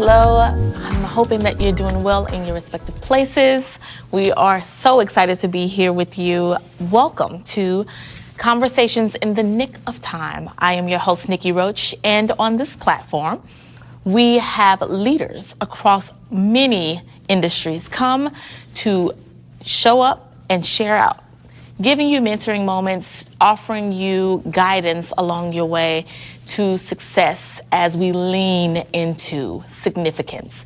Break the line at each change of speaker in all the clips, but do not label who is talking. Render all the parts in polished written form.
hello. I'm hoping that you're doing well in your respective places. We are so excited to be here with you. Welcome to Conversations in the Nick of Time. I am your host, Nikki Roach, and on this platform, we have leaders across many industries come to show up and share out, giving you mentoring moments, offering you guidance along your way to success as we lean into significance.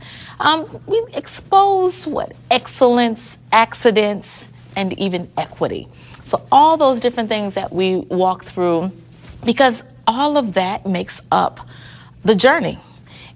We expose excellence, accidents, and even equity. So all those different things that we walk through, because all of that makes up the journey.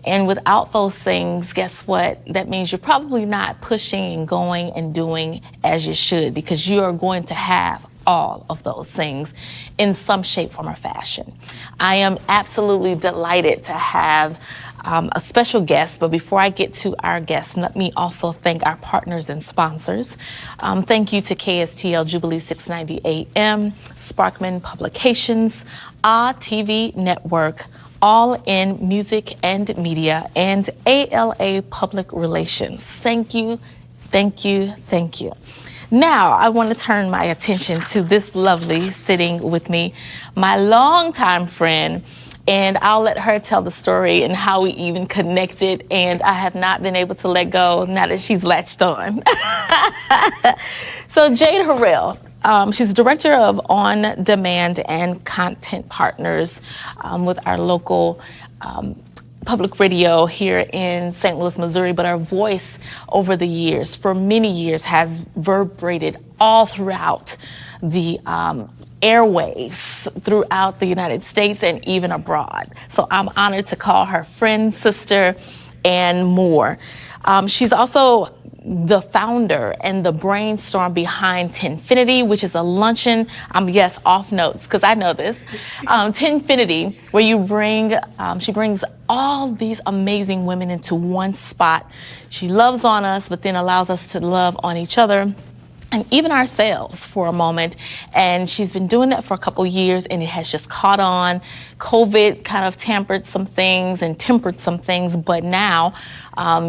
And without those things, guess what? That means you're probably not pushing and going and doing as you should, because you are going to have all of those things in some shape, form, or fashion. I am absolutely delighted to have a special guest, but before I get to our guest, let me also thank our partners and sponsors. Thank you to KSTL Jubilee 690 AM, Sparkman Publications, TV Network, All in Music and Media, and ALA Public Relations. Thank you, thank you, thank you. Now, I want to turn my attention to this lovely sitting with me, my longtime friend, and I'll let her tell the story and how we even connected, and I have not been able to let go now that she's latched on. So Jade Harrell, she's director of On Demand and Content Partners with our local public radio here in St. Louis, Missouri, but our voice over the years, for many years, has reverberated all throughout the airwaves throughout the United States and even abroad. So I'm honored to call her friend, sister, and more. She's also the founder and the brainstorm behind Tenfinity, which is a luncheon, yes, off notes, because I know this, Tenfinity, where she brings all these amazing women into one spot. She loves on us, but then allows us to love on each other and even ourselves for a moment. And she's been doing that for a couple years, and it has just caught on. COVID kind of tempered some things, but now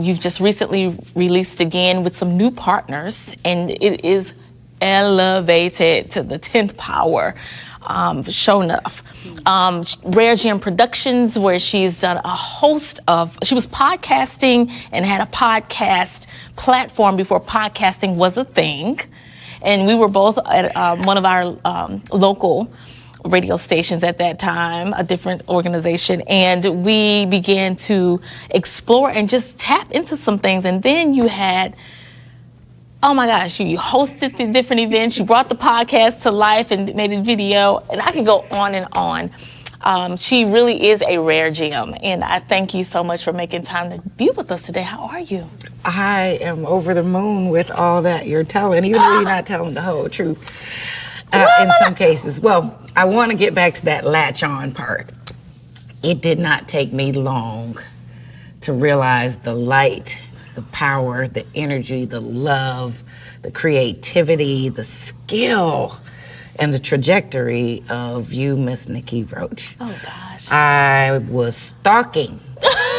you've just recently released again with some new partners, and it is elevated to the 10th power. Show enough. Rare Gem Productions, where she's done a host of, she was podcasting and had a podcast platform before podcasting was a thing. And we were both at one of our local radio stations at that time, a different organization, and we began to explore and just tap into some things. And then you had, oh my gosh, you hosted the different events, you brought the podcast to life and made a video, and I can go on and on. She really is a rare gem, and I thank you so much for making time to be with us today. How are you?
I am over the moon with all that you're telling, even though you're not telling the whole truth in some cases. Well, I want to get back to that latch on part. It did not take me long to realize the light, the power, the energy, the love, the creativity, the skill, and the trajectory of you, Miss Nikki Roach.
Oh, gosh.
I was stalking.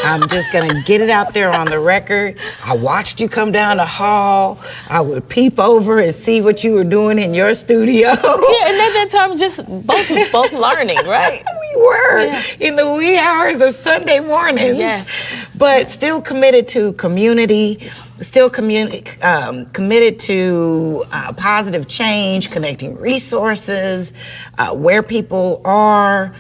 I'm just gonna get it out there on the record. I watched you come down the hall. I would peep over and see what you were doing in your studio.
Yeah, and at that time, just both learning, right?
We were in the wee hours of Sunday mornings.
Yes.
But still committed to community, still committed to positive change, connecting resources, where people are,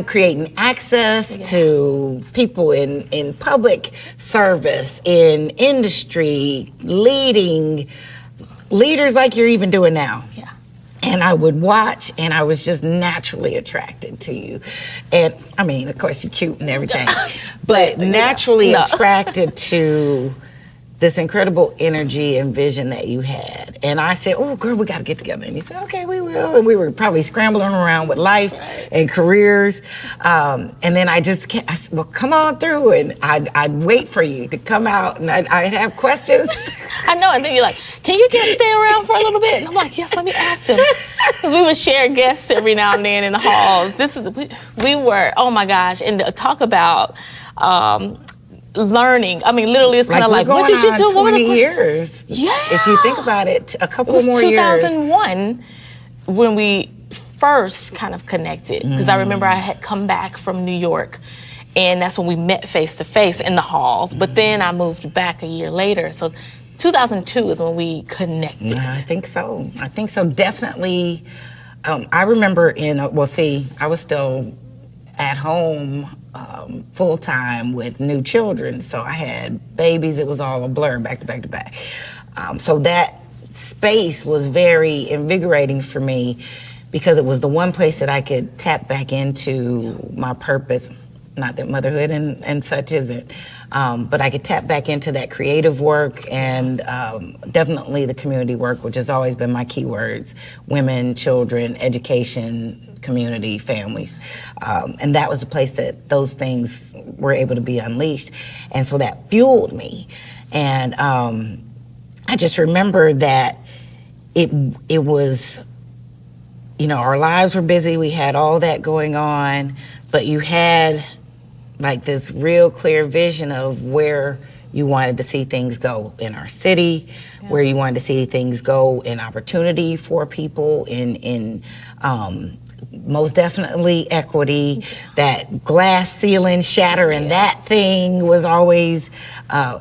creating access to people in public service, in industry, leaders like you're even doing now.
Yeah.
And I would watch, and I was just naturally attracted to you. And I mean, of course, you're cute and everything, but naturally attracted to this incredible energy and vision that you had. And I said, oh, girl, we got to get together. And you said, okay, we will. And we were probably scrambling around with life and careers. And then I said, well, come on through. And I'd wait for you to come out, and I'd have questions.
I know, and then you're like, can you stay around for a little bit? And I'm like, yes, let me ask him. Because we would share guests every now and then in the halls. We were, oh my gosh, and talk about learning. I mean, literally, it's kind of like,
we're
what did you
going
do?
on 20 years.
Yeah.
If you think about it, a couple
It was
more years.
2001 when we first kind of connected, because I remember I had come back from New York, and that's when we met face to face in the halls. But then I moved back a year later, so 2002 is when we connected.
I think so. Definitely. I remember I was still at home full time with new children, so I had babies. It was all a blur, back to back to back. So that space was very invigorating for me, because it was the one place that I could tap back into my purpose. Not that motherhood and such isn't, but I could tap back into that creative work, and definitely the community work, which has always been my key words: women, children, education, community, families. And that was the place that those things were able to be unleashed. And so that fueled me. And I just remember that it was, our lives were busy. We had all that going on, but you had like this real clear vision of where you wanted to see things go in our city, where you wanted to see things go in opportunity for people, in most definitely equity. That glass ceiling shattering, that thing was always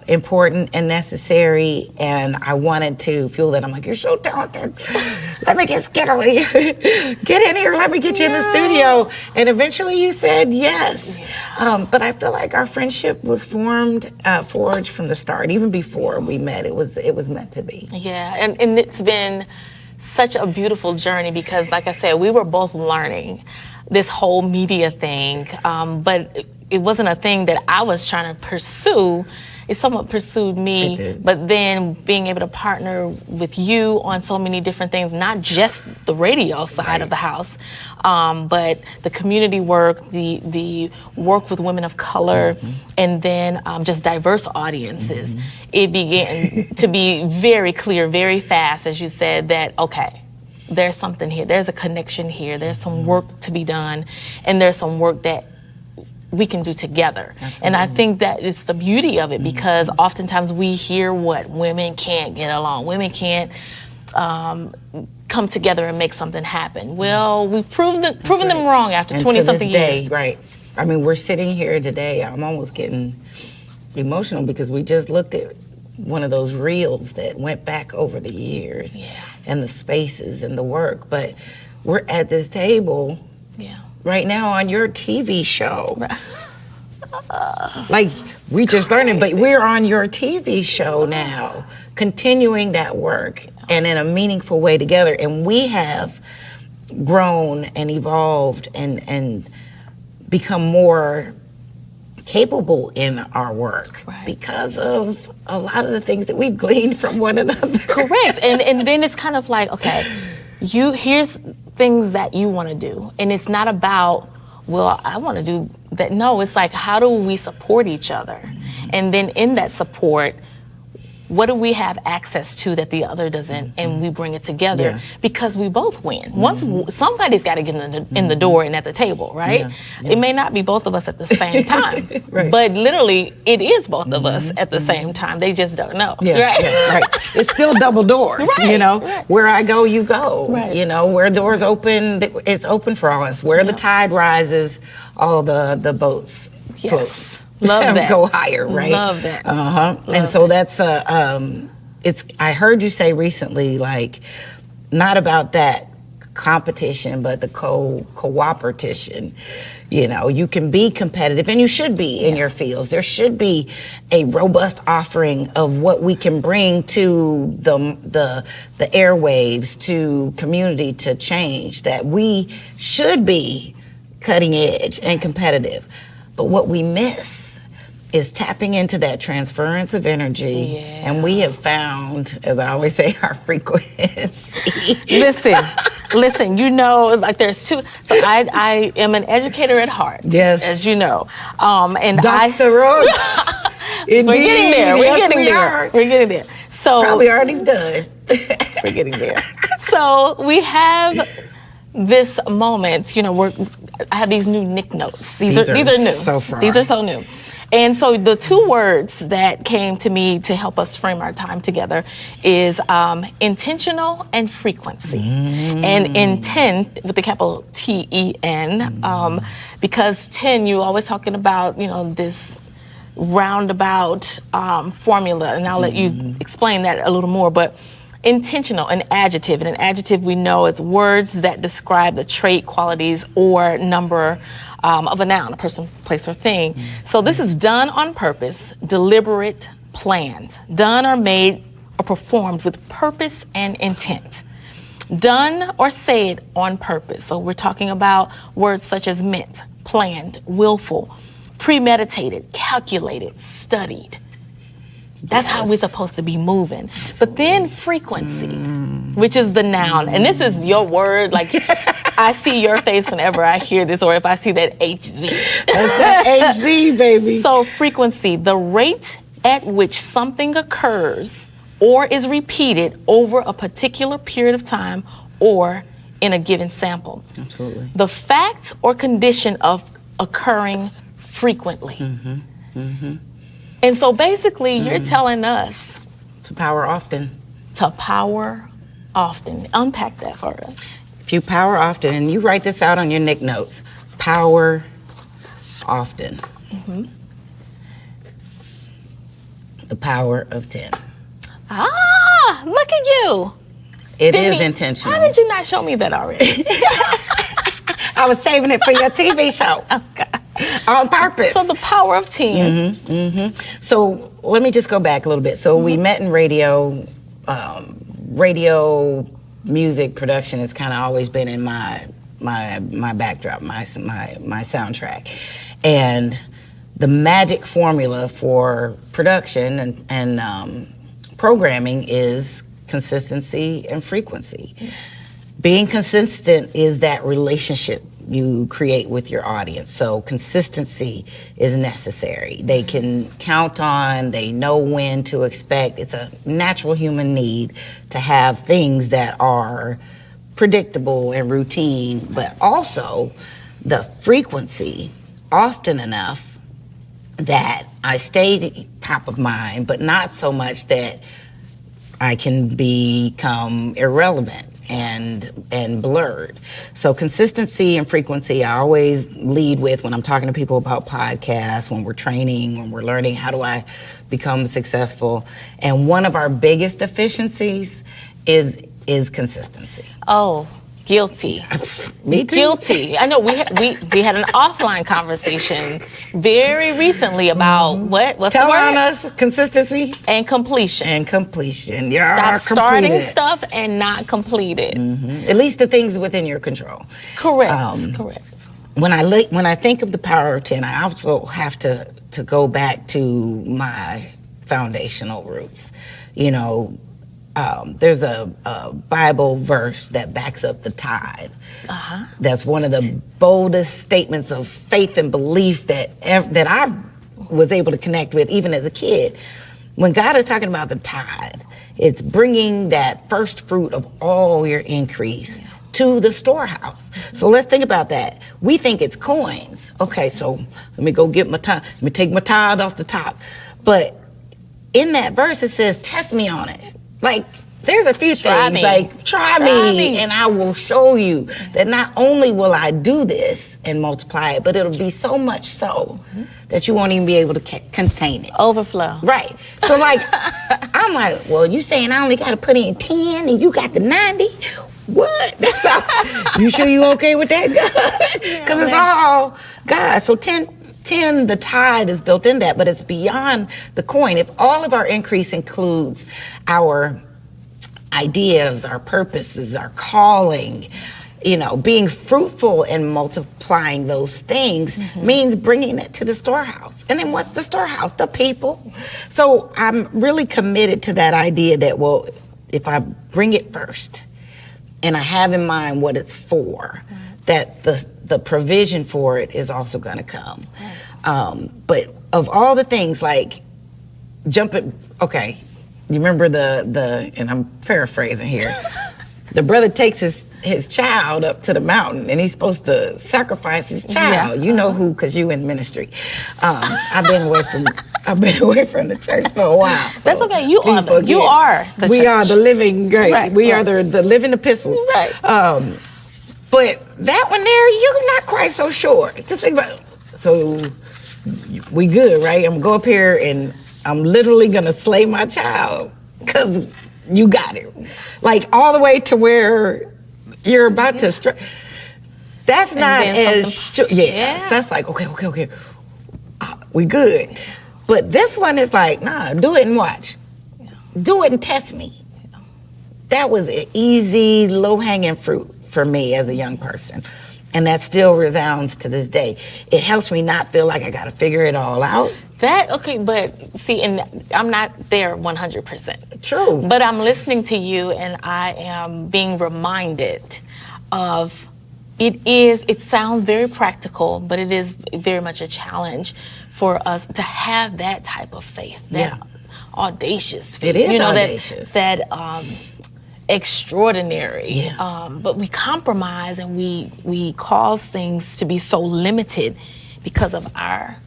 important and necessary, and I wanted to fuel that. I'm like, you're so talented. Let me just get in here. Let me get you in the studio. And eventually you said yes. But I feel like our friendship was forged from the start. Even before we met, it was meant to be.
Yeah, and it's been such a beautiful journey, because like I said, we were both learning this whole media thing, but it wasn't a thing that I was trying to pursue. It somewhat pursued me, but then being able to partner with you on so many different things, not just the radio side of the house, but the community work, the work with women of color, and then just diverse audiences. It began to be very clear, very fast, as you said, that, okay, there's something here, there's a connection here, there's some work to be done, and there's some work that we can do together. Absolutely. And I think that is the beauty of it, because oftentimes we hear what women can't get along, women can't come together and make something happen. Well, we've proven them wrong after 20-something years.
Right. I mean, we're sitting here today, I'm almost getting emotional, because we just looked at one of those reels that went back over the years and the spaces and the work, but we're at this table right now on your TV show. Like, we just learned it, but we're on your TV show now, continuing that work and in a meaningful way together. And we have grown and evolved and become more capable in our work because of a lot of the things that we've gleaned from one another.
Correct. And then it's kind of like, okay, here's things that you want to do. And it's not about, well, I want to do that. No, it's like, how do we support each other? And then in that support, what do we have access to that the other doesn't, and we bring it together because we both win. Once somebody's got to get in the door and at the table, right? It may not be both of us at the same time, but literally it is both of us at the same time. They just don't know.
Right. It's still double doors, you know. Where I go, you go. You know, where doors open, it's open for all us. Where the tide rises, all the boats float.
Love that.
Go higher, right?
Love that.
And so that's it's. I heard you say recently, like, not about that competition, but the cooperation. You know, you can be competitive, and you should be in your fields. There should be a robust offering of what we can bring to the airwaves, to community, to change. That we should be cutting edge and competitive, but what we miss is tapping into that transference of energy. And we have found, as I always say, our frequency.
Listen, you know, like there's two. So I am an educator at heart.
Yes.
As you know. And
Dr. Roach. Indeed.
We're getting there. We're getting there. So
probably already done.
We're getting there. So we have this moment, you know, I have these new Nick notes. These are new.
So far.
These are so new. And so the two words that came to me to help us frame our time together is intentional and frequency. And intent with the capital T-E-N, because 10, you're always talking about, this roundabout formula, and I'll let you explain that a little more. But intentional, an adjective, and an adjective we know is words that describe the trait, qualities, or number of a noun, a person, place, or thing. So this is done on purpose, deliberate, planned, done or made or performed with purpose and intent. Done or said on purpose. So we're talking about words such as meant, planned, willful, premeditated, calculated, studied. That's how we're supposed to be moving. But then frequency, which is the noun. And this is your word. Like, I see your face whenever I hear this, or if I see that HZ.
That's that HZ, baby.
So frequency, the rate at which something occurs or is repeated over a particular period of time or in a given sample.
Absolutely.
The fact or condition of occurring frequently. And so basically you're telling us
To power often.
to power often. Unpack that for us.
If you power often, and you write this out on your Nick notes, power often. The power of 10.
Ah, look at you.
It is intentional.
How did you not show me that already?
I was saving it for your TV show. On purpose.
So the power of 10.
So let me just go back a little bit. So we met in radio. Radio music production has kind of always been in my backdrop, my soundtrack. And the magic formula for production and programming is consistency and frequency. Being consistent is that relationship you create with your audience. So consistency is necessary. They can count on, they know when to expect. It's a natural human need to have things that are predictable and routine, but also the frequency often enough that I stay top of mind, but not so much that I can become irrelevant and blurred. So consistency and frequency I always lead with when I'm talking to people about podcasts, when we're training, when we're learning how do I become successful. And one of our biggest deficiencies is consistency.
Oh, guilty.
Me too.
Guilty. I know we had an offline conversation very recently about what's
Tell
the word?
on us, consistency
And completion.
and completion. Yeah,
Stop starting
completed.
stuff and not complete it.
At least the things within your control.
Correct. Correct.
When I think of the power of 10, I also have to go back to my foundational roots. There's a Bible verse that backs up the tithe. That's one of the boldest statements of faith and belief that I was able to connect with even as a kid. When God is talking about the tithe, it's bringing that first fruit of all your increase to the storehouse. So let's think about that. We think it's coins. Okay, so let me go get my tithe. Let me take my tithe off the top. But in that verse, it says, test me on it. Like, there's a few things, like, try me, and I will show you that not only will I do this and multiply it, but it'll be so much so that you won't even be able to contain it.
Overflow.
Right. So, like, I'm like, well, you saying I only got to put in 10 and you got the 90? What? That's all. You sure you okay with that, God? Because it's all God. So 10, the tithe is built in that, but it's beyond the coin. If all of our increase includes our ideas, our purposes, our calling, being fruitful and multiplying those things means bringing it to the storehouse. And then what's the storehouse? The people. So I'm really committed to that idea that, well, if I bring it first and I have in mind what it's for, that the provision for it is also going to come. But of all the things, like okay, you remember the and I'm paraphrasing here. The brother takes his his child up to the mountain, and he's supposed to sacrifice his child. You know who, because you in ministry. I've been away from the church for a while. So
that's okay. You are the
we
church.
are the living great.
Right,
we are the living epistles.
Right.
But that one there, you're not quite so sure. Just think about it. So we good, right? I'm gonna go up here and I'm literally gonna slay my child because you got it. Like all the way to where you're about to strike. That's not as sure. Yeah. That's like, okay. We good. But this one is like, nah, do it and watch. Yeah. Do it and test me. Yeah. That was an easy, low-hanging fruit for me as a young person. And that still resounds to this day. It helps me not feel like I got to figure it all out.
But see, and I'm not there 100%.
True.
But I'm listening to you, and I am being reminded of it sounds very practical, but it is very much a challenge for us to have that type of faith, that audacious faith.
It is audacious.
That extraordinary. Yeah. But we compromise and we cause things to be so limited because of our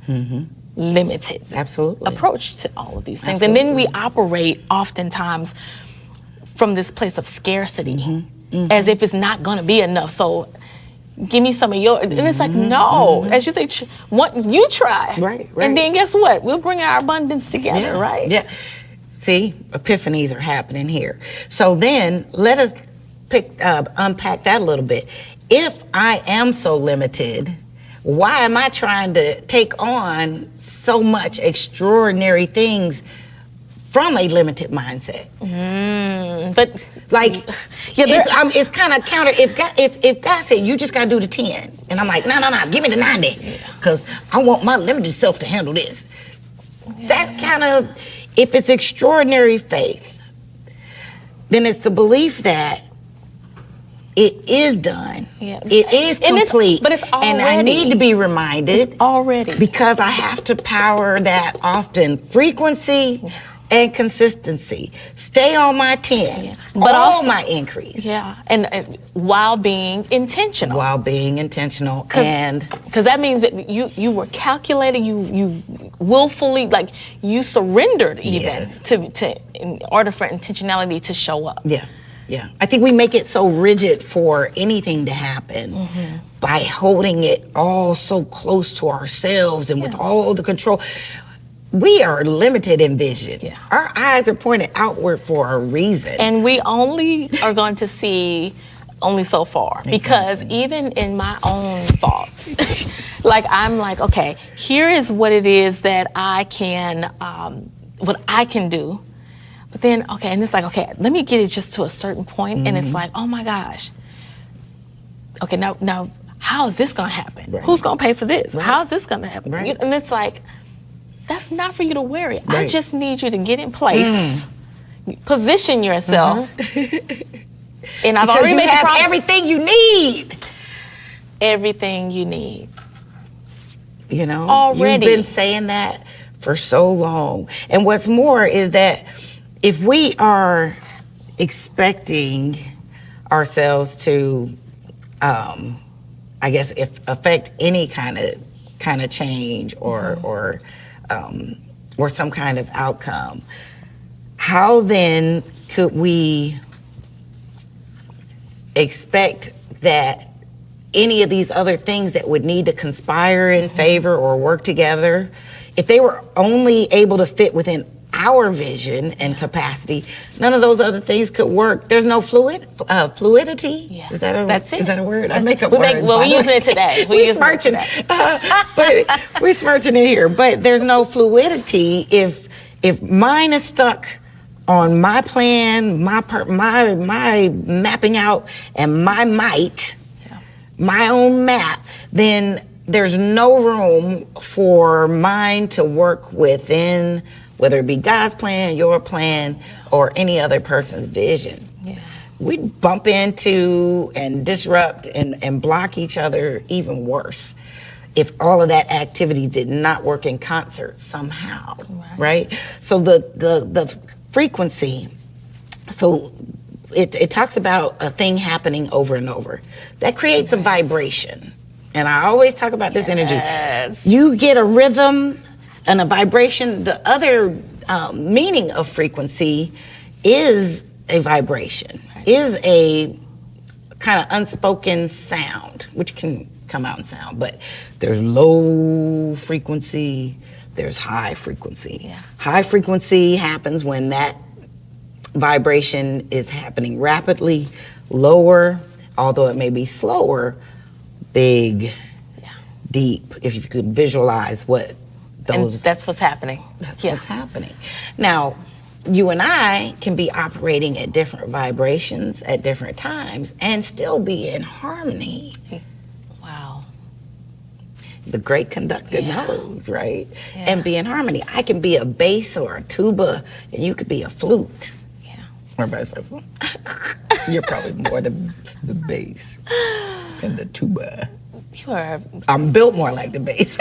limited approach to all of these things. And then we operate oftentimes from this place of scarcity, as if it's not going to be enough. So give me some of your, and it's like, no, as you say, you try. Right. And then guess what? We'll bring our abundance together, right?
Yeah. See, epiphanies are happening here. So then let us unpack that a little bit. If I am so limited, why am I trying to take on so much extraordinary things from a limited mindset?
But
like, it's kind of counter. If God said you just gotta do the 10, and I'm like, no, give me the 90, because I want my limited self to handle this. That's kind of, if it's extraordinary faith, then it's the belief that it is done. Yeah. It is complete.
But it's already.
And I need to be reminded.
It's already.
Because I have to power that often. Frequency and consistency. Stay on my 10. But also my increase.
Yeah. And while being intentional. Because that means that you were calculating, you willfully, like you surrendered even to in order for intentionality to show up.
Yeah, I think we make it so rigid for anything to happen by holding it all so close to ourselves and with all the control. We are limited in vision. Yeah. Our eyes are pointed outward for a reason.
And we only are going to see only so far. Because even in my own thoughts, like I'm like, okay, here is what it is that I can, what I can do. But then, okay, and it's like, okay, let me get it just to a certain point, and it's like, oh my gosh. Okay, now, how is this gonna happen? Right. Who's gonna pay for this? Right. How is this gonna happen? Right. And it's like, that's not for you to worry. Right. I just need you to get in place, position yourself, and I've already made the promise.
Everything you need.
Everything you need.
You know,
already.
You've been saying that for so long. And what's more is that if we are expecting ourselves to, I guess, affect any kind of change or some kind of outcome, how then could we expect that any of these other things that would need to conspire in favor or work together, if they were only able to fit within our vision and capacity, none of those other things could work. There's no fluidity. Yeah. Is that a word? I make up words.
We're using it today.
We're smirching. But we're smirching it here. But there's no fluidity if mine is stuck on my plan, my mapping out, and my might, my own map, then there's no room for mine to work within, whether it be God's plan, your plan, or any other person's vision. Yeah. We'd bump into and disrupt and block each other even worse if all of that activity did not work in concert somehow, right? So the frequency, so it talks about a thing happening over and over. That creates a vibration. And I always talk about this energy. You get a rhythm and a vibration. The other meaning of frequency is a vibration, is a kind of unspoken sound, which can come out in sound. But there's low frequency, there's high frequency.
Yeah.
High frequency happens when that vibration is happening rapidly. Lower, although it may be slower, big, deep, if you could visualize what those...
And that's what's happening.
That's what's happening. Now, you and I can be operating at different vibrations at different times and still be in harmony.
Wow.
The great conductor knows, right? And be in harmony. I can be a bass or a tuba, and you could be a flute.
Yeah.
Or vice versa. You're probably more the bass and the tuba.
You are...
I'm built more like the bass.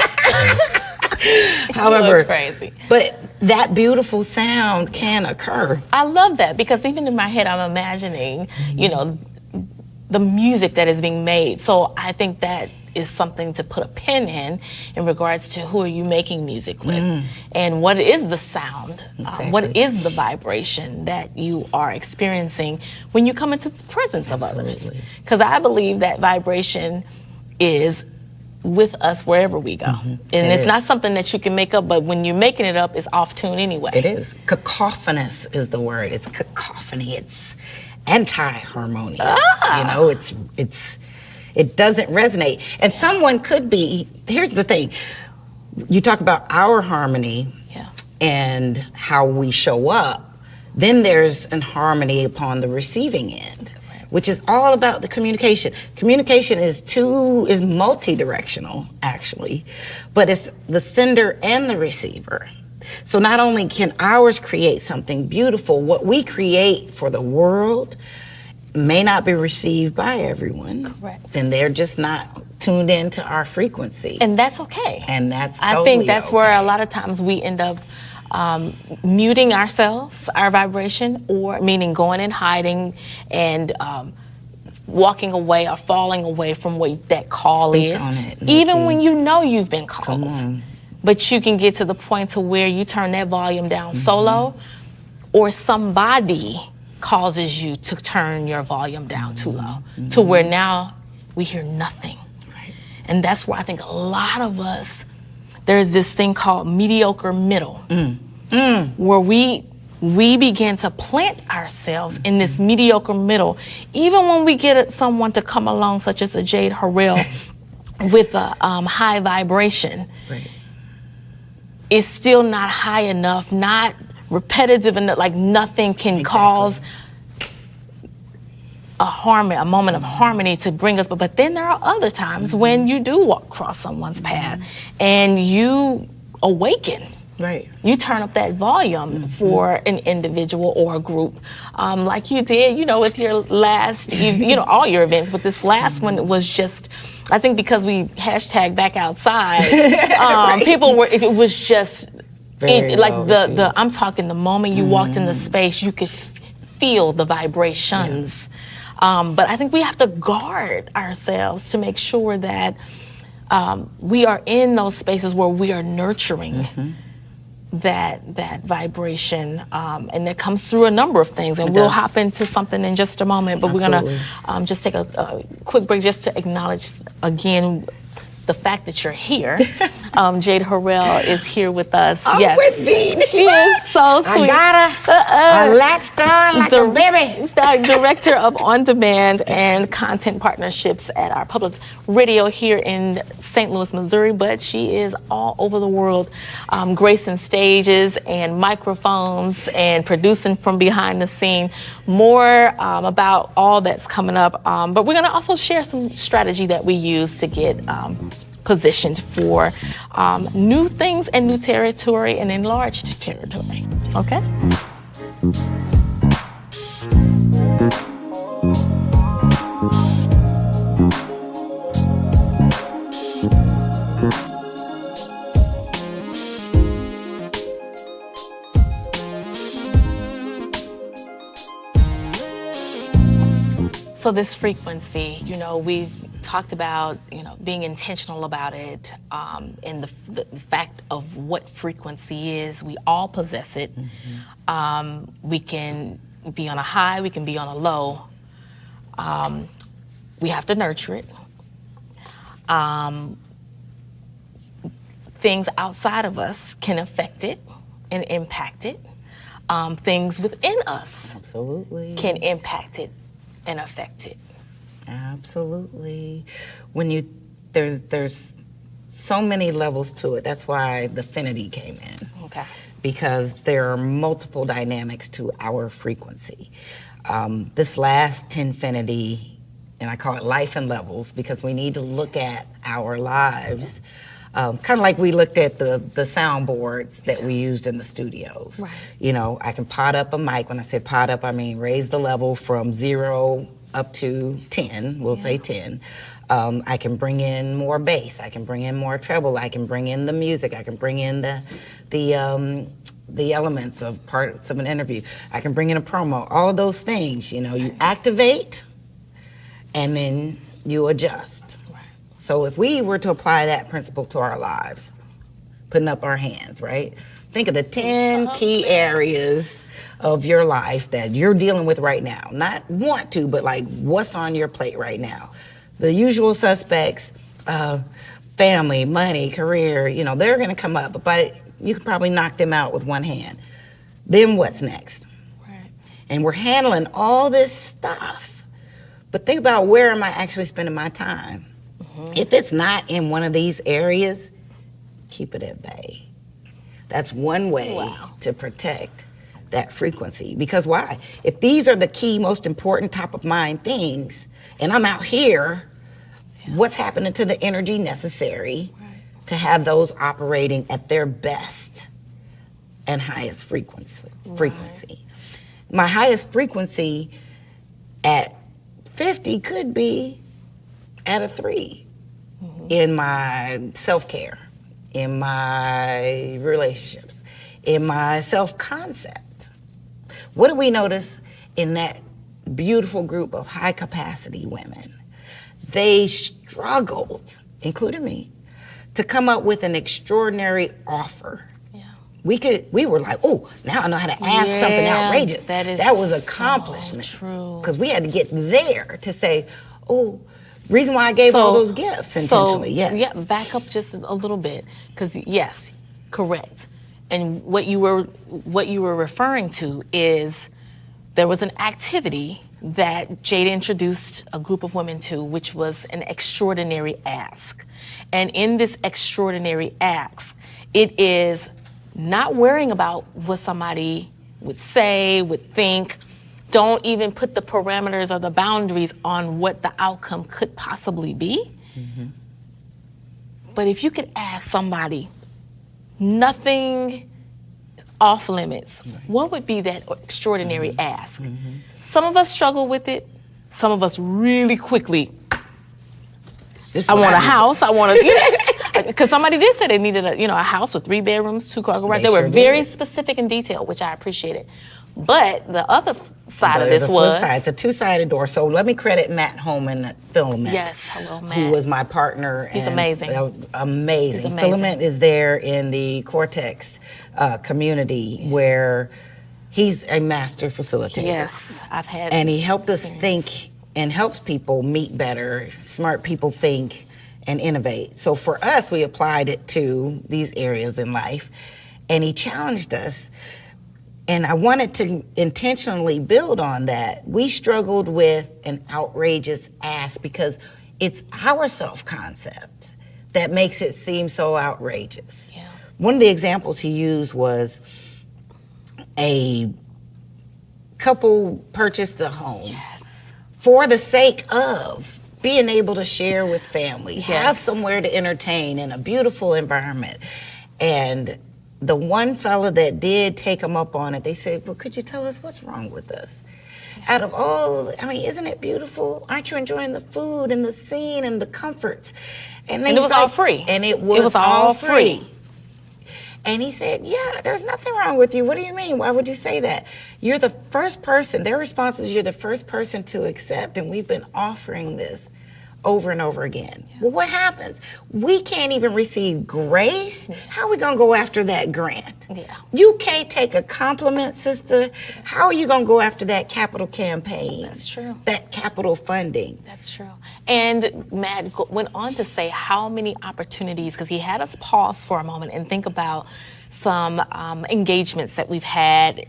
However, crazy.
But that beautiful sound can occur.
I love that, because even in my head, I'm imagining, you know, the music that is being made. So I think that is something to put a pin in regards to who are you making music with, and what is the sound, what is the vibration that you are experiencing when you come into the presence of others. Because I believe that vibration is with us wherever we go. And it's not something that you can make up, but when you're making it up, it's off tune anyway.
It is. Cacophonous is the word. It's cacophony. It's anti-harmonious. You know, it doesn't resonate. And someone could be, here's the thing, you talk about our harmony and how we show up, then there's an harmony upon the receiving end, which is all about the communication. Communication is multi-directional, actually, but it's the sender and the receiver. So not only can ours create something beautiful, what we create for the world may not be received by everyone.
Correct.
And they're just not tuned into our frequency.
And that's okay.
And that's totally
I think that's where a lot of times we end up muting ourselves, our vibration, or meaning going and hiding and walking away or falling away from what that call is. Even when you know you've been called. But you can get to the point to where you turn that volume down so low, or somebody causes you to turn your volume down too low, to where now we hear nothing. And that's where I think a lot of us, there's this thing called mediocre middle, where we begin to plant ourselves in this mediocre middle. Even when we get someone to come along, such as a Jade Harrell, with a high vibration, it's still not high enough, not repetitive enough, like nothing can cause a harmony, a moment of harmony to bring us. But then there are other times when you do walk across someone's path and you awaken. You turn up that volume for an individual or a group, like you did, you know, with your last, you know, all your events, but this last one was just, I think because we hashtag back outside, people were, it was just, I'm talking the moment you walked in the space, you could feel the vibrations. But I think we have to guard ourselves to make sure that we are in those spaces where we are nurturing that vibration, and that comes through a number of things, and we'll hop into something in just a moment, but we're gonna just take a quick break just to acknowledge again the fact that you're here. Jade Harrell is here with us.
Yes, with me.
She is so sweet.
I latched on like a baby.
Director of On-Demand and Content Partnerships at our public radio here in St. Louis, Missouri, but she is all over the world, gracing stages and microphones and producing from behind the scene. More about all that's coming up, but we're gonna also share some strategy that we use to get positioned for new things and new territory and enlarged territory. Okay? So this frequency, we've talked about, being intentional about it, and the fact of what frequency is. We all possess it. We can be on a high, we can be on a low. We have to nurture it. Things outside of us can affect it and impact it. Things within us
Absolutely.
can impact it and affect it.
Absolutely. There's so many levels to it. That's why the Finity came in.
Okay.
Because there are multiple dynamics to our frequency. This last Tinfinity, and I call it life in levels, because we need to look at our lives kind of like we looked at the soundboards that we used in the studios.
Right.
I can pot up a mic. When I say pot up, I mean raise the level from 0 up to 10, we'll say 10. I can bring in more bass, I can bring in more treble, I can bring in the music, I can bring in the elements of parts of an interview. I can bring in a promo, all of those things, you activate and then you adjust.
Right.
So if we were to apply that principle to our lives, putting up our hands, right? Think of the 10 key areas of your life that you're dealing with right now. Not want to, but like what's on your plate right now. The usual suspects, family, money, career, they're gonna come up, but you could probably knock them out with one hand. Then what's next?
Right.
And we're handling all this stuff, but think about where am I actually spending my time? If it's not in one of these areas, keep it at bay. That's one way to protect that frequency. Because why? If these are the key, most important, top of mind things, and I'm out here, what's happening to the energy necessary to have those operating at their best and highest frequency? My highest frequency at 50 could be at a 3 in my self-care, in my relationships, in my self-concept. What do we notice in that beautiful group of high capacity women? They struggled, including me, to come up with an extraordinary offer. Yeah. We were like, oh, now I know how to ask something outrageous. That was accomplishment.
So true.
Because we had to get there to say, oh, reason why I gave all those gifts intentionally, yes.
Yeah, back up just a little bit, because yes, correct. And what you were referring to is there was an activity that Jade introduced a group of women to, which was an extraordinary ask. And in this extraordinary ask, it is not worrying about what somebody would say, would think. Don't even put the parameters or the boundaries on what the outcome could possibly be. But if you could ask somebody, nothing off limits, what would be that extraordinary ask? Some of us struggle with it. Some of us really quickly, I want a house, I want to, because somebody did say they needed a house with 3 bedrooms, 2-car garage. They were very specific and detailed, which I appreciated. But the other side of this was...
It's a 2-sided door. So let me credit Matt Holman at Filament.
Yes, hello, Matt.
Who was my partner.
He's amazing.
Amazing. Filament is there in the Cortex community where he's a master facilitator.
Yes, I've had
And he helped us think and helps people meet better, smart people think and innovate. So for us, we applied it to these areas in life. And he challenged us. And I wanted to intentionally build on that. We struggled with an outrageous ask because it's our self-concept that makes it seem so outrageous.
Yeah.
One of the examples he used was a couple purchased a home for the sake of being able to share with family, have somewhere to entertain in a beautiful environment. And the one fella that did take them up on it, they said, well, could you tell us what's wrong with us? Out of isn't it beautiful? Aren't you enjoying the food and the scene and the comforts?
And it was all free.
And it was all free. And he said, yeah, there's nothing wrong with you. What do you mean? Why would you say that? You're the first person, their response was, you're the first person to accept, and we've been offering this over and over again. Well, what happens? We can't even receive grace. How are we going to go after that grant? You can't take a compliment, sister. How are you going to go after that capital campaign?
That's true.
That capital funding.
That's true. And Matt went on to say how many opportunities, because he had us pause for a moment and think about some engagements that we've had,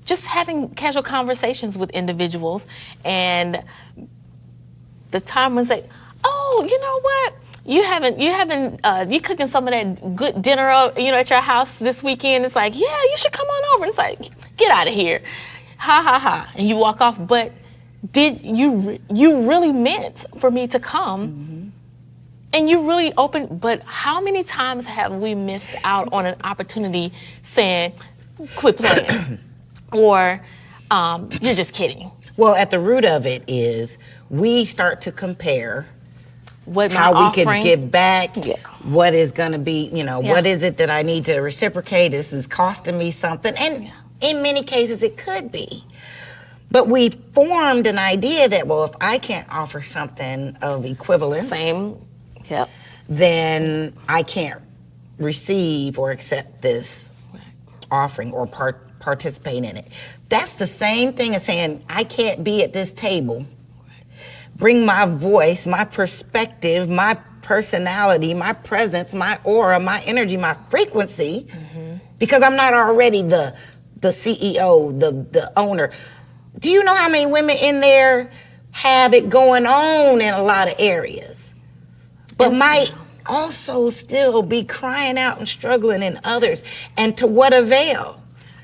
just having casual conversations with individuals, and the time was like, oh, you know what? You cooking some of that good dinner, at your house this weekend. It's like, yeah, you should come on over. It's like, get out of here. Ha, ha, ha. And you walk off. But did you really meant for me to come? Mm-hmm. And you really opened, but how many times have we missed out on an opportunity saying, quit playing, or you're just kidding?
Well, at the root of it is we start to compare
how
we could give back, what is going to be, what is it that I need to reciprocate? This is costing me something. And in many cases, it could be. But we formed an idea that, well, if I can't offer something of equivalence, then I can't receive or accept this offering or participate in it. That's the same thing as saying, I can't be at this table, bring my voice, my perspective, my personality, my presence, my aura, my energy, my frequency, because I'm not already the CEO, the owner. Do you know how many women in there have it going on in a lot of areas, but might also still be crying out and struggling in others? And to what avail?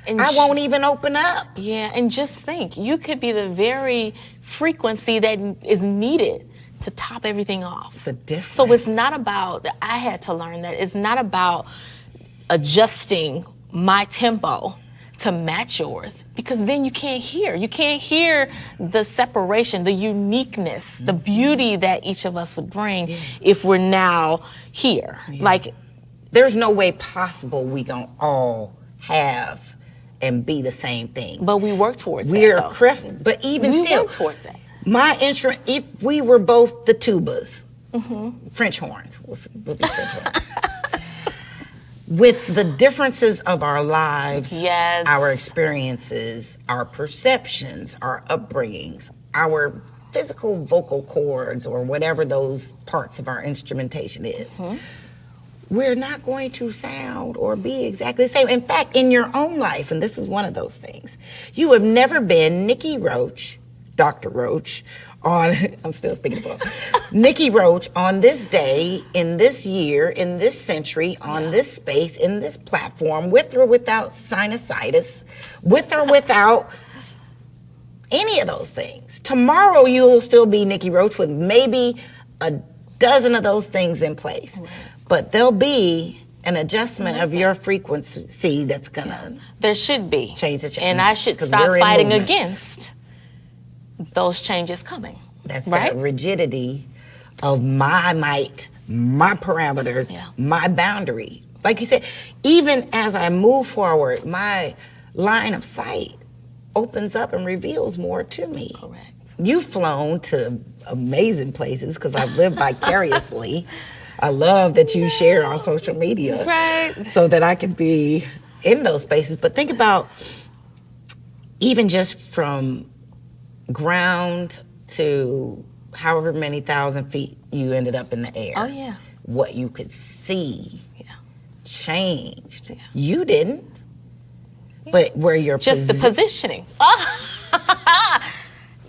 And I won't even open up.
Yeah, and just think, you could be the very frequency that is needed to top everything off.
The difference.
So it's not about, I had to learn that it's not about adjusting my tempo to match yours, because then you can't hear. You can't hear the separation, the uniqueness, the beauty that each of us would bring if we're now here. Like,
there's no way possible we gonna all have and be the same thing.
But we work towards
that. But even still,
work towards that.
My instrument, if we were both the tubas, French horns, we'll be French horns. With the differences of our lives, our experiences, our perceptions, our upbringings, our physical vocal cords, or whatever those parts of our instrumentation is, we're not going to sound or be exactly the same. In fact, in your own life, and this is one of those things, you have never been Nikki Roach, Dr. Roach, on, I'm still speaking about Nikki Roach on this day, in this year, in this century, on this space, in this platform, with or without sinusitis, with or without any of those things. Tomorrow you'll still be Nikki Roach with maybe a dozen of those things in place. But there'll be an adjustment of your frequency that's gonna
there should be
change the change.
And I should stop fighting against those changes coming.
That's that rigidity of my might, my parameters, my boundary. Like you said, even as I move forward, my line of sight opens up and reveals more to me.
Correct.
You've flown to amazing places because I've lived vicariously. I love that you share on social media so that I can be in those spaces. But think about even just from ground to however many thousand feet you ended up in the air.
Oh, yeah.
What you could see changed. Yeah. You didn't. Yeah. But where you're
just the positioning.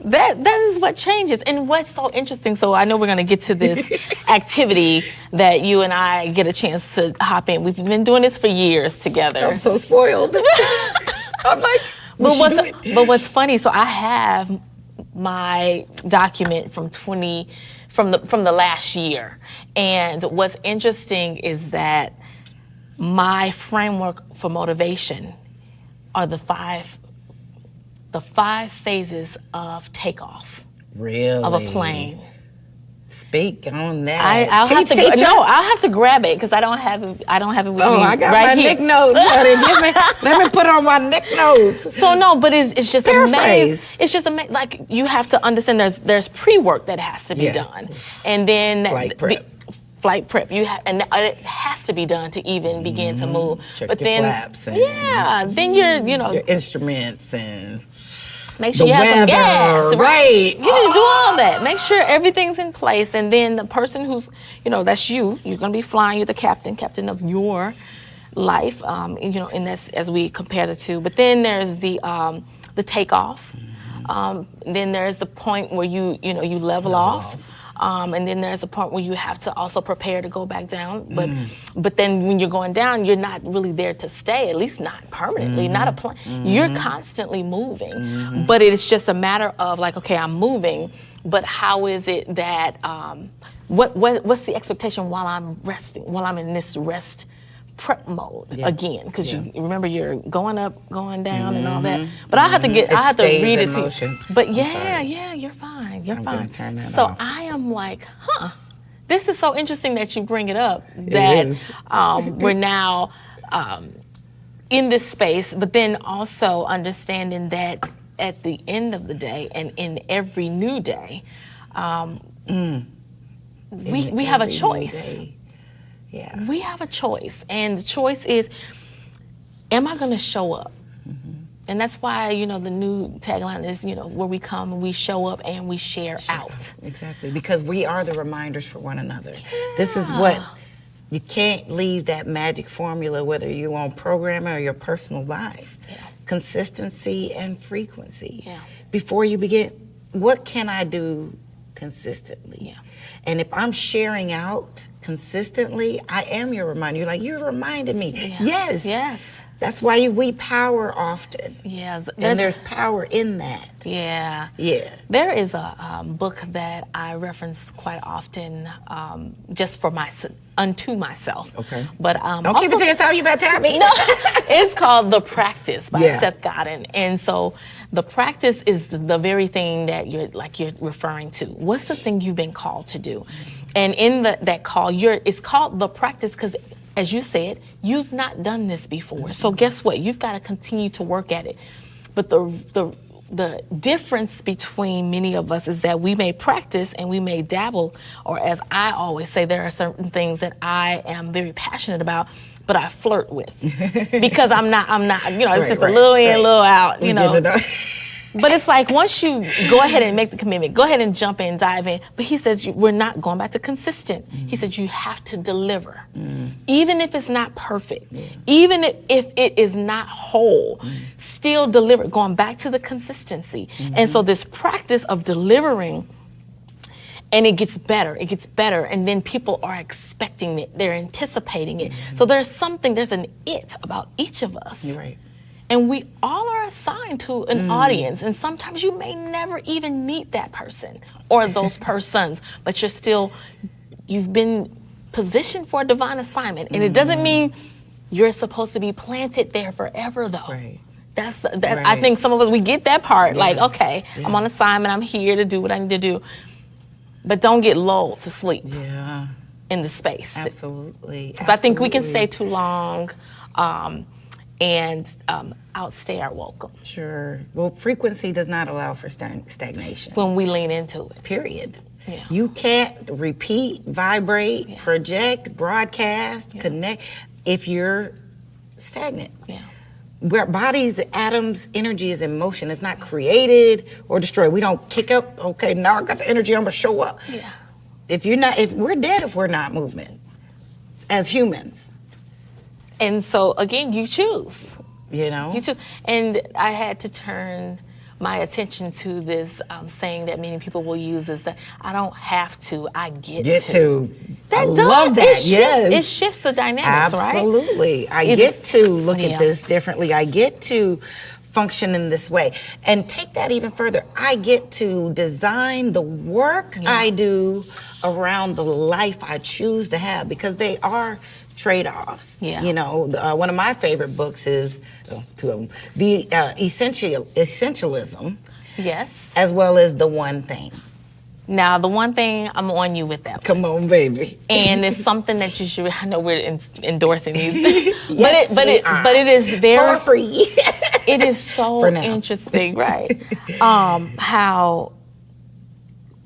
That is what changes. And what's so interesting, so I know we're going to get to this activity that you and I get a chance to hop in. We've been doing this for years together.
I'm so spoiled. I'm like,
but what's funny, so I have my document from the last year. And what's interesting is that my framework for motivation are the five phases of takeoff.
Really?
Of a plane.
Speak on that.
I'll have to
Teacher.
no, I'll have to grab it because I don't have it. I don't have it with me.
Oh, I got
right
my
here.
Nick notes. Honey. Let me put on my Nick notes.
So no, but it's just
Paraphrase.
amazing. It's just amazing. Like you have to understand there's pre-work that has to be done, and then flight prep. And it has to be done to even begin to move.
Check
but
your
then
flaps and
then you're
your instruments and
make sure
the
you have some
weather,
gas,
right?
You need to do all that. Make sure everything's in place, and then the person who's, that's you. You're gonna be flying. You're the captain of your life. And that's as we compare the two. But then there's the takeoff. Then there's the point where you level off. And then there's a point where you have to also prepare to go back down. But then when you're going down, you're not really there to stay, at least not permanently, not a plan. You're constantly moving. But it's just a matter of like, okay, I'm moving, but how is it that, what's the expectation while I'm resting, while I'm in this rest prep mode again? Because you remember you're going up, going down and all that. But I have to read it to you. But you're fine. You're fine.
Turn that
so
off.
I am like, this is so interesting that you bring it up, that we're now in this space, but then also understanding that at the end of the day and in every new day, we have a choice.
Yeah.
We have a choice, and the choice is, am I going to show up? And that's why, the new tagline is, where we come and we show up and we share out.
Exactly, because we are the reminders for one another. This is what, you can't leave that magic formula, whether you're on programming or your personal life. Consistency and frequency. Before you begin, what can I do consistently? And if I'm sharing out consistently, I am your reminder. You're like, you reminded me. Yes. That's why we power often. And there's power in that. There is a book that I reference quite often, just for unto myself. Okay.
But
don't keep it to yourself. You better tell me.
No, it's called The Practice by Seth Godin, and so the practice is the very thing that you're referring to. What's the thing you've been called to do? And in that call, it's called the practice because, as you said, you've not done this before. So guess what? You've got to continue to work at it. But the difference between many of us is that we may practice and we may dabble, or as I always say, there are certain things that I am very passionate about, but I flirt with because I'm not, it's just a little in, a little out, But it's like once you go ahead and make the commitment, go ahead and jump in, dive in. But he says we're not going back to consistent. He said you have to deliver, even if it's not perfect, even if it is not whole, still deliver. Going back to the consistency, and so this practice of delivering. And it gets better, and then people are expecting it, they're anticipating it. So there's an it about each of us.
You're right.
And we all are assigned to an audience, and sometimes you may never even meet that person or those persons, but you've been positioned for a divine assignment. And it doesn't mean you're supposed to be planted there forever, though.
Right.
I think some of us, we get that part, like, okay, I'm on assignment, I'm here to do what I need to do. But don't get lulled to sleep in the space.
Absolutely.
Because I think we can stay too long and outstay our welcome.
Sure. Well, frequency does not allow for stagnation.
When we lean into it.
Period. You can't repeat, vibrate, project, broadcast, connect if you're stagnant. Where bodies, atoms, energy is in motion. It's not created or destroyed. We don't kick up, okay, now I got the energy, I'm gonna show up. If we're dead if we're not moving as humans.
And so again, you choose.
You choose.
And I had to turn my attention to this saying that many people will use is that I don't have to, I get to.
I love that.
It shifts the dynamics, right?
Absolutely. I get to look at this differently. I get to function in this way. And take that even further. I get to design the work I do around the life I choose to have, because they are trade-offs. One of my favorite books is, two of them, the Essentialism.
Yes.
As well as The One Thing.
Now, the one thing I'm on you with that one.
Come on, baby.
And it's something that you should. I know we're endorsing these,
Yes,
but it is very
for free.
It is so
For now.
interesting, right? How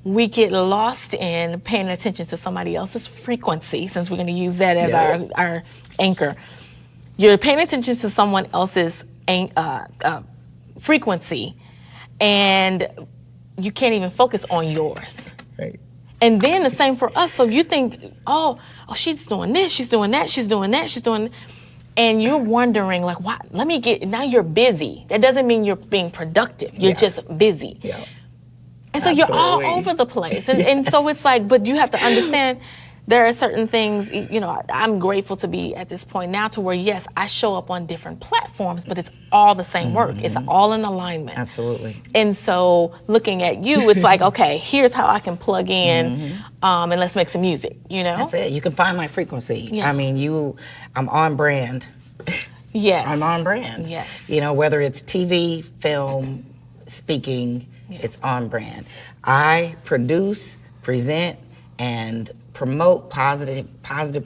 we get lost in paying attention to somebody else's frequency, since we're going to use that as our anchor. You're paying attention to someone else's frequency, and you can't even focus on yours.
Right.
And then the same for us. So you think, oh, she's doing this, she's doing that, she's doing that, she's doing, and you're wondering, like, why? Now you're busy. That doesn't mean you're being productive. You're just busy.
Yeah.
And so you're all over the place. And so it's like, but you have to understand there are certain things, I'm grateful to be at this point now to where, yes, I show up on different platforms, but it's all the same work. It's all in alignment.
Absolutely.
And so looking at you, it's like, okay, here's how I can plug in and let's make some music,
That's it. You can find my frequency.
Yeah.
I mean, I'm on brand.
Yes.
I'm on brand.
Yes.
Whether it's TV, film, speaking, it's on brand. I produce, present, and promote positive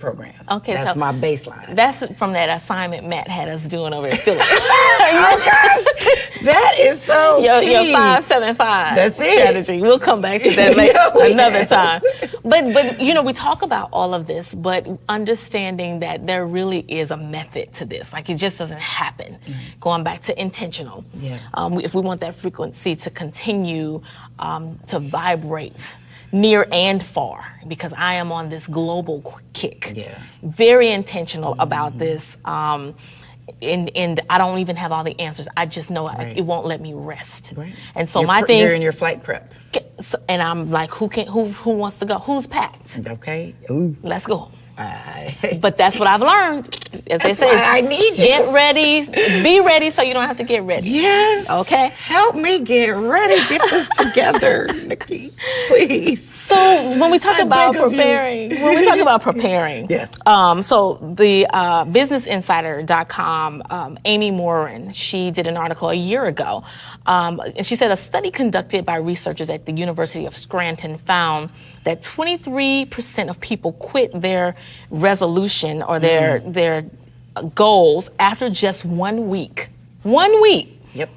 programs.
Okay,
that's
so
my baseline.
That's from that assignment Matt had us doing over at Philly.
Oh gosh, that is so
your
key.
5-7-5
That's it.
strategy. We'll come back to that later another
Yes.
time. But we talk about all of this, but understanding that there really is a method to this. Like, it just doesn't happen. Going back to intentional.
Yeah.
If we want that frequency to continue to vibrate near and far, because I am on this global kick.
Yeah.
Very intentional about this. And I don't even have all the answers. I just know it won't let me rest.
Right.
And so my thing.
You're in your flight prep.
And I'm like, who wants to go? Who's packed?
Okay. Ooh.
Let's go.
Right.
But that's what I've learned. As they say,
why I need you.
Get ready, be ready, so you don't have to get ready.
Yes.
Okay.
Help me get ready. Get this together, Nikki. Please.
So when we talk about preparing,
Yes.
So the BusinessInsider.com, Amy Morin, she did an article a year ago, and she said a study conducted by researchers at the University of Scranton found that 23% of people quit their resolution or their goals after just 1 week. 1 week.
Yep.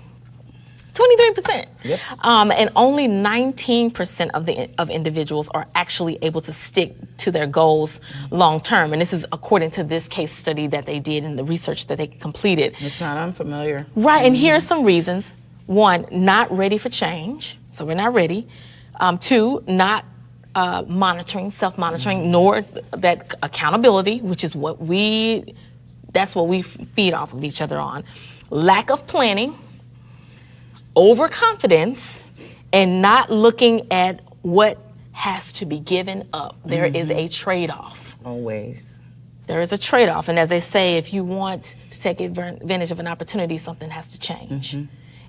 23%.
Yep.
And only 19% of individuals are actually able to stick to their goals long term. And this is according to this case study that they did and the research that they completed.
It's not unfamiliar.
Right, and here are some reasons. 1, not ready for change, so we're not ready. 2, not self-monitoring, nor that accountability, which is that's what we feed off of each other on. Lack of planning, overconfidence, and not looking at what has to be given up. There is a trade-off.
Always.
There is a trade-off, and as they say, if you want to take advantage of an opportunity, something has to change.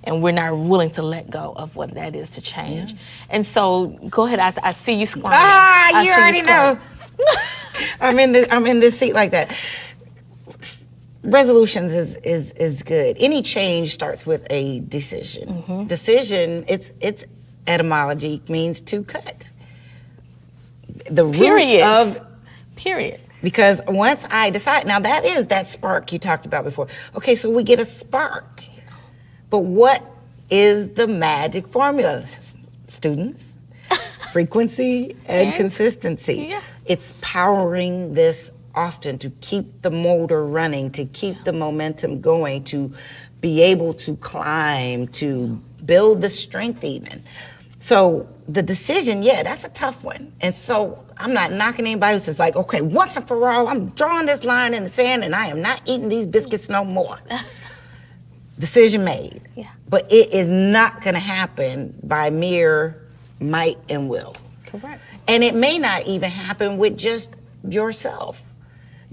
And we're not willing to let go of what that is to change. Yeah. And so, go ahead. I see you squirming.
You already know. I'm in this seat like that. Resolutions is good. Any change starts with a decision. Decision, its etymology means to cut. The root of
period.
Because once I decide, now that is that spark you talked about before. Okay, so we get a spark. But what is the magic formula, students? Frequency and consistency. Yeah. It's powering this often to keep the motor running, to keep the momentum going, to be able to climb, to build the strength even. So the decision, that's a tough one. And so I'm not knocking anybody who says like, okay, once and for all, I'm drawing this line in the sand and I am not eating these biscuits no more. Decision made. Yeah. But it is not going to happen by mere might and will.
Correct.
And it may not even happen with just yourself.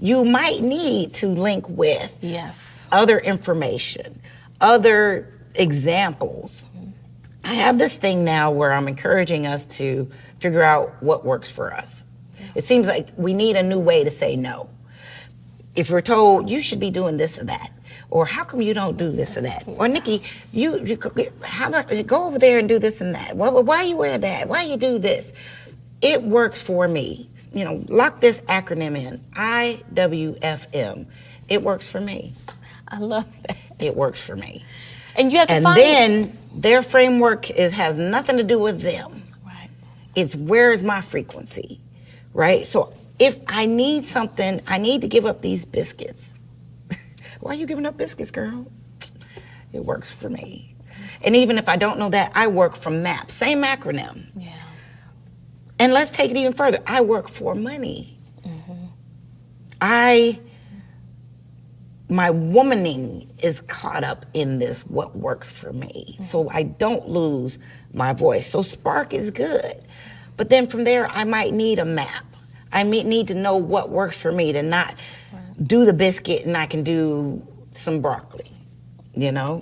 You might need to link with other information, other examples. I have this thing now where I'm encouraging us to figure out what works for us. It seems like we need a new way to say no. If we're told you should be doing this or that, Or how come you don't do this or that? Or Nikki, how about you go over there and do this and that? Why you wear that? Why you do this? It works for me. Lock this acronym in, IWFM. It works for me.
I love that.
It works for me.
And you have to
and
find
then their framework has nothing to do with them.
Right.
It's where is my frequency, right? So if I need something, I need to give up these biscuits. Why are you giving up biscuits, girl? It works for me. And even if I don't know that, I work from MAP, same acronym.
Yeah.
And let's take it even further. I work for money. My womaning is caught up in this, what works for me. So I don't lose my voice. So spark is good. But then from there, I might need a map. I need to know what works for me, to not do the biscuit and I can do some broccoli.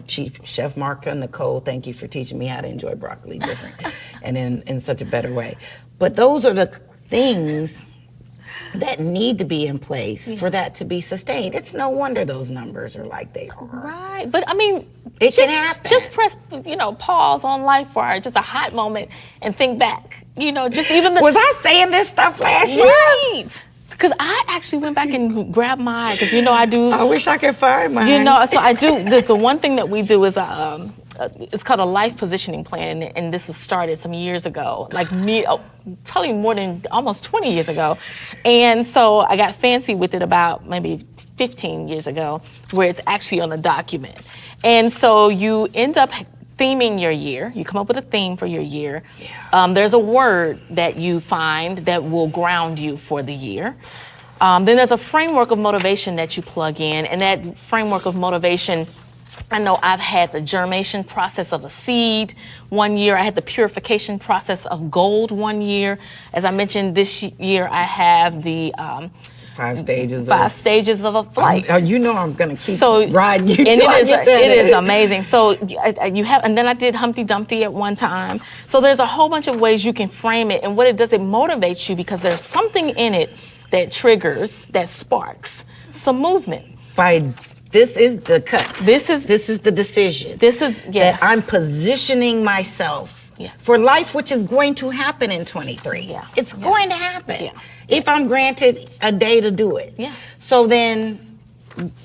Chief Chef Marka, Nicole, thank you for teaching me how to enjoy broccoli different and in such a better way. But those are the things that need to be in place for that to be sustained. It's no wonder those numbers are like they are.
Right, but I mean,
it can happen.
Just press, pause on life for just a hot moment and think back. Just even
Was I saying this stuff last year?
Right. Because I actually went back and grabbed mine, because I do.
I wish I could find mine.
So I do. The one thing that we do is it's called a life positioning plan, and this was started some years ago, probably more than almost 20 years ago. And so I got fancy with it about maybe 15 years ago, where it's actually on a document. And so you end up theming your year. You come up with a theme for your year. Yeah. There's a word that you find that will ground you for the year. Then there's a framework of motivation that you plug in, and that framework of motivation, I know I've had the germination process of a seed one year. I had the purification process of gold one year. As I mentioned, this year I have the
5 stages
of a flight.
I'm going to keep riding you.
And it is amazing. So you have, and then I did Humpty Dumpty at one time. So there's a whole bunch of ways you can frame it, and what it does, it motivates you because there's something in it that triggers, that sparks some movement.
This is the cut.
This is
the decision.
Yes.
That I'm positioning myself for life, which is going to happen in 23.
Yeah.
It's going to happen.
Yeah.
If I'm granted a day to do it.
Yeah.
So then,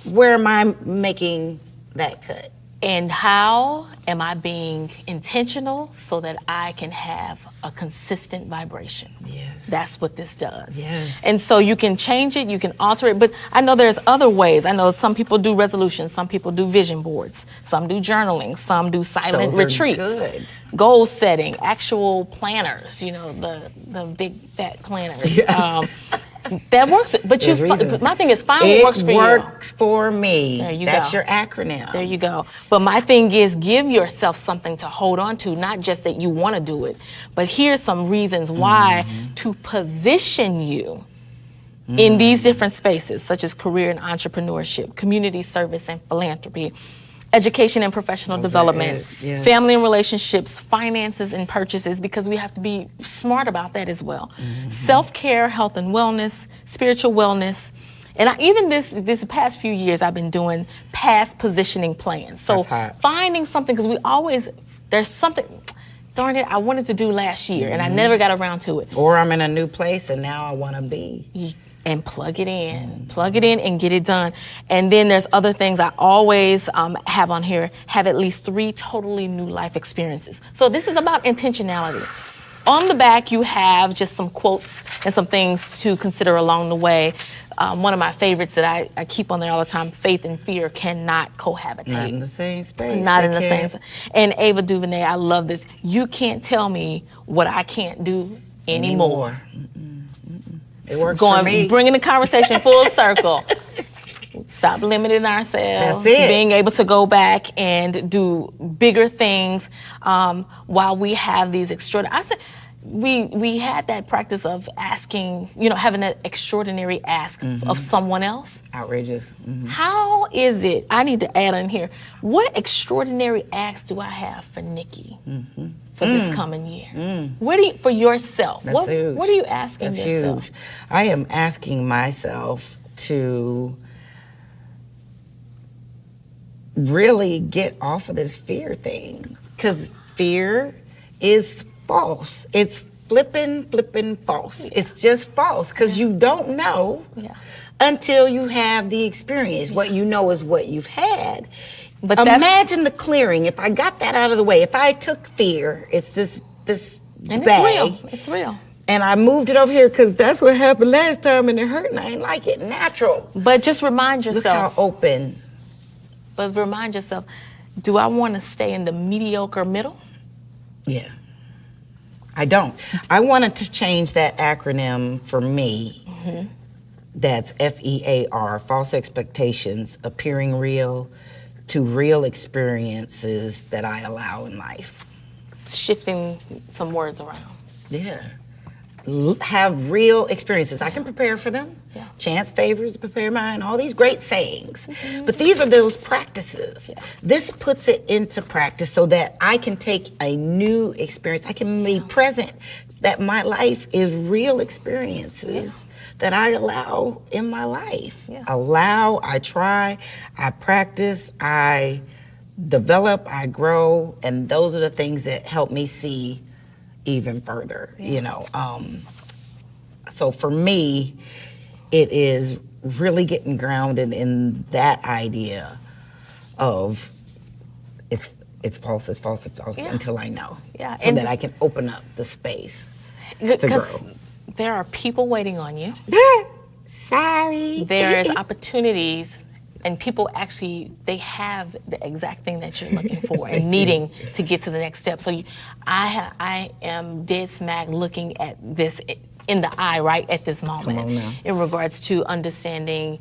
where am I making that cut?
And how am I being intentional so that I can have a consistent vibration?
Yes.
That's what this does.
Yes.
And so you can change it, you can alter it, but I know there's other ways. I know some people do resolutions, some people do vision boards, some do journaling, some do silent retreats,
good.
Goal setting, actual planners, the big fat planners.
Yes.
That works, but my thing is, find what works for you.
It works for me.
There you
That's
go.
your acronym.
There you go. But my thing is, give yourself something to hold on to, not just that you want to do it, but here's some reasons why to position you in these different spaces, such as career and entrepreneurship, community service and philanthropy, education and professional development, family and relationships, finances and purchases, because we have to be smart about that as well. Self-care, health and wellness, spiritual wellness. And even this past few years, I've been doing past positioning plans. So finding something, because there's something, darn it, I wanted to do last year and I never got around to it.
Or I'm in a new place and now I want to be.
And plug it in and get it done. And then there's other things I always have on here, have at least 3 totally new life experiences. So this is about intentionality. On the back, you have just some quotes and some things to consider along the way. One of my favorites that I keep on there all the time, faith and fear cannot cohabitate.
Not in the same space.
Not in the same. And Ava DuVernay, I love this. You can't tell me what I can't do anymore.
It works for me.
Bringing the conversation full circle. Stop limiting ourselves.
That's it.
Being able to go back and do bigger things while we have these extraordinary. I said, we had that practice of asking, having that extraordinary ask of someone else.
Outrageous.
How is it? I need to add in here. What extraordinary ask do I have for Nikki? For this coming year? What for yourself?
That's huge.
What are you asking
That's
yourself?
Huge. I am asking myself to really get off of this fear thing, because fear is false. It's flipping false. Yeah. It's just false, because you don't know until you have the experience. What you know is what you've had. But imagine the clearing. If I got that out of the way, if I took fear, it's this
and
bag.
It's real.
And I moved it over here because that's what happened last time and it hurt and I ain't like it. Natural.
But just remind yourself.
Look how open.
But remind yourself, do I want to stay in the mediocre middle?
Yeah. I don't. I wanted to change that acronym for me. Mm-hmm. That's FEAR, false expectations, appearing real, to real experiences that I allow in life.
Shifting some words around.
Yeah. Have real experiences. I can prepare for them. Yeah. Chance favors to prepare mine, all these great sayings. Mm-hmm. But these are those practices. Yeah. This puts it into practice so that I can take a new experience. I can be present, that my life is real experiences that I allow in my life. Yeah. I try, I practice, I develop, I grow, and those are the things that help me see even further, So for me, it is really getting grounded in that idea of it's false until I know. Yeah. So that I can open up the space to grow.
There are people waiting on you.
Sorry.
There's opportunities, and people actually, they have the exact thing that you're looking for and needing to get to the next step. So I am dead smack looking at this in the eye right at this moment in regards to understanding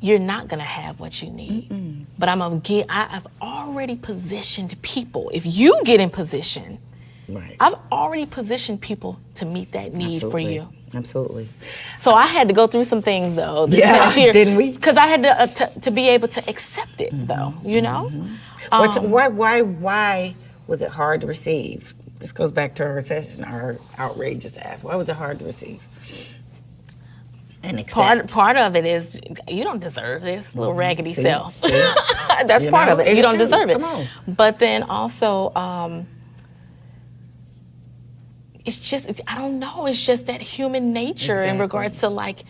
you're not gonna have what you need. Mm-mm. But I've already positioned people. If you get in position, I've already positioned people to meet that need for you.
Absolutely.
So I had to go through some things though this past year,
didn't we?
Because I had to be able to accept it though,
Mm-hmm. Why was it hard to receive? This goes back to our session, our outrageous ask. Why was it hard to receive? And accept.
Part of it is you don't deserve this little raggedy self. That's part of it. You don't deserve it.
Come on.
But then also, it's just, I don't know, it's just that human nature in regards to like,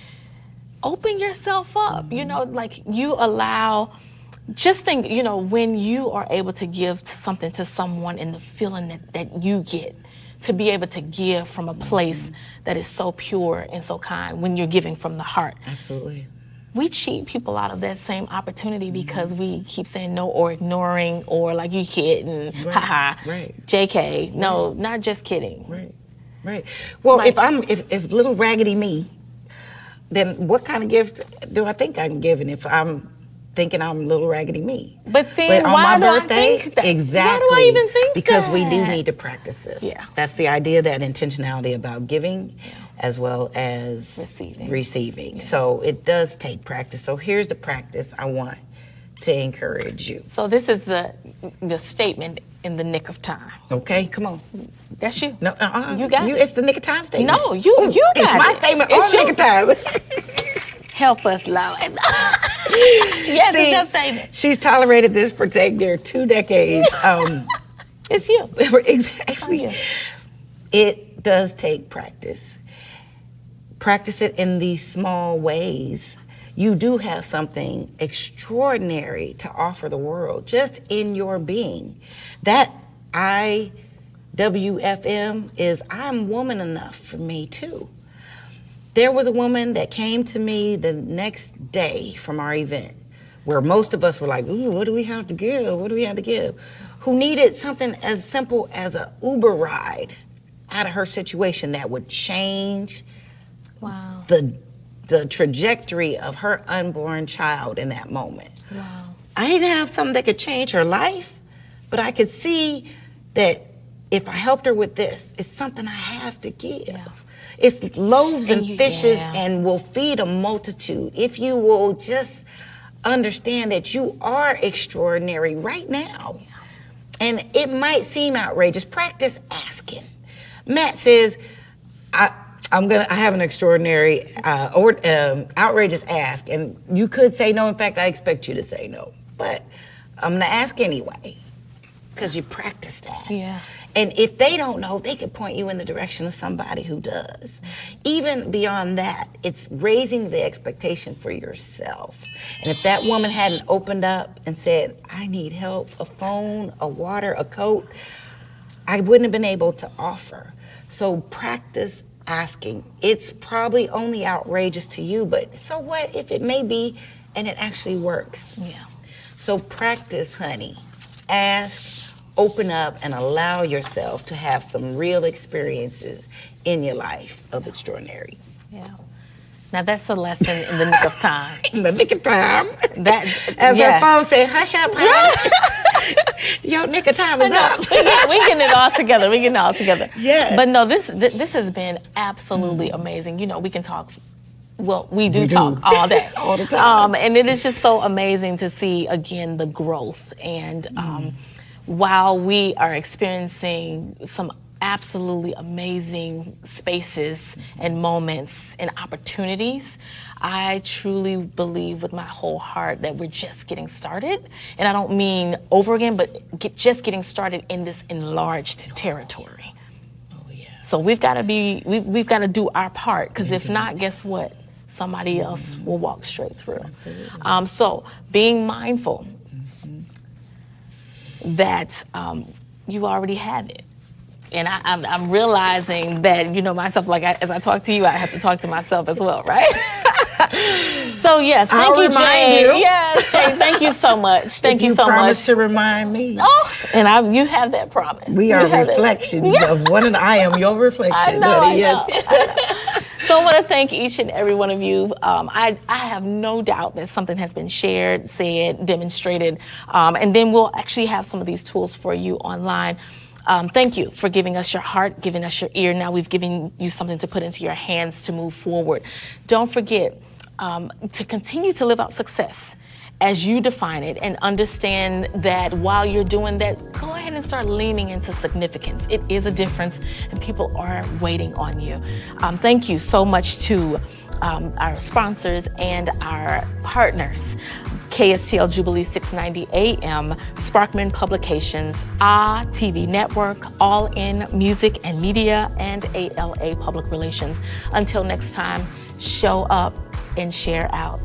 open yourself up, like you allow, just think, when you are able to give something to someone and the feeling that you get, to be able to give from a place that is so pure and so kind when you're giving from the heart.
Absolutely.
We cheat people out of that same opportunity because we keep saying no or ignoring or like you kidding, haha, JK, no, not just kidding.
Right. Well, if little raggedy me, then what kind of gift do I think I can give? And if I'm thinking I'm little raggedy me,
but on
my
birthday,
I think that? Exactly.
Why do I even think
because
that?
We do need to practice this. Yeah. That's the idea, that intentionality about giving as well as receiving. Yeah. So it does take practice. So here's the practice I want to encourage you.
So this is the statement in the nick of time.
Okay, come on.
That's you.
No,
you got it.
It's the nick of time statement.
No, you got it.
It's my statement on the nick of time.
Help us, Lord. Yes, it's your statement.
She's tolerated this for dang near 2 decades.
It's you.
Exactly.
It's you.
It does take practice. Practice it in these small ways. You do have something extraordinary to offer the world, just in your being. That IWFM is I'm woman enough for me too. There was a woman that came to me the next day from our event where most of us were like, ooh, what do we have to give? What do we have to give? Who needed something as simple as an Uber ride out of her situation that would change the trajectory of her unborn child in that moment. Wow. I didn't have something that could change her life, but I could see that if I helped her with this, it's something I have to give. Yeah. It's loaves and fishes and will feed a multitude. If you will just understand that you are extraordinary right now. Yeah. And it might seem outrageous. Practice asking. Matt says, I have an extraordinary outrageous ask, and you could say no. In fact, I expect you to say no. but I'm gonna ask anyway, because you practice that.
Yeah.
And if they don't know, they could point you in the direction of somebody who does. Even beyond that, it's raising the expectation for yourself. And if that woman hadn't opened up and said, I need help, a phone, a water, a coat, I wouldn't have been able to offer. So practice asking. It's probably only outrageous to you, but so what if it may be and it actually works?
Yeah.
So practice, honey. Ask, open up, and allow yourself to have some real experiences in your life of extraordinary.
Yeah. Now that's a lesson in the nick of time.
In the nick of time.
That,
As
yes.
our phone said, hush up, honey. Your nick of time is up.
we getting it all together. We getting it all together.
Yes.
But no, this has been absolutely amazing. You know, we can talk. Well, we do talk all day,
all the time.
And it is just so amazing to see again the growth. And while we are experiencing some absolutely amazing spaces and moments and opportunities, I truly believe with my whole heart that we're just getting started. And I don't mean over again, but just getting started in this enlarged territory.
Oh yeah.
So we've got to do our part, because if not, guess what? Somebody else will walk straight through.
Absolutely.
So being mindful that you already have it. And I'm realizing that, you know, myself, like as I talk to you, I have to talk to myself as well, right? So yes, thank
I'll
you,
remind
Jade.
you.
Yes, Jade, thank you so much. Thank you so
promise
much.
to remind me.
Oh, and you have that promise.
We
You
are
have that.
reflections of one, and I am your reflection.
I
honey.
know.
Yes.
So I want to thank each and every one of you. I have no doubt that something has been shared, said, demonstrated, and then we'll actually have some of these tools for you online. Thank you for giving us your heart, giving us your ear. Now we've given you something to put into your hands to move forward. Don't forget to continue to live out success as you define it, and understand that while you're doing that, go ahead and start leaning into significance. It is a difference, and people are waiting on you. Thank you so much to our sponsors and our partners. KSTL Jubilee 690 AM, Sparkman Publications, TV Network, All In Music and Media, and ALA Public Relations. Until next time, show up and share out.